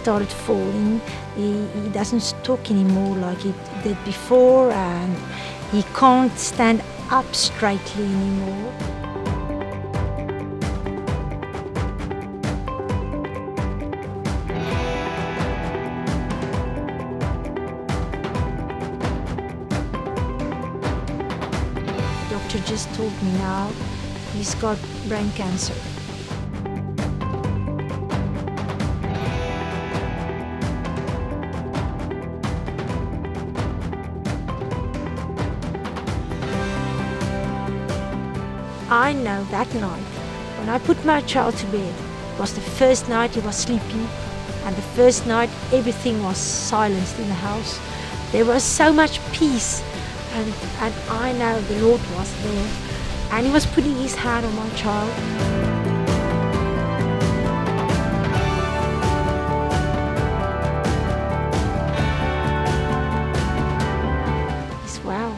started falling. He doesn't talk anymore like he did before, and he can't stand up straightly anymore. The doctor just told me now he's got brain cancer. I know that night, when I put my child to bed, it was the first night he was sleeping, and the first night everything was silenced in the house. There was so much peace, and I know the Lord was there, and He was putting His hand on my child. Wow.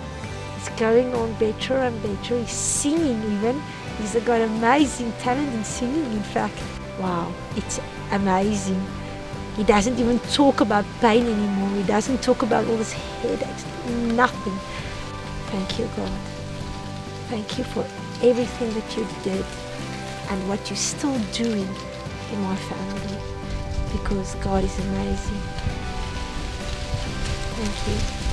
It's going on better and better. He's singing even. He's got amazing talent in singing, in fact. Wow, it's amazing. He doesn't even talk about pain anymore. He doesn't talk about all his headaches, nothing. Thank you, God. Thank you for everything that you did and what you're still doing in my family, because God is amazing. Thank you.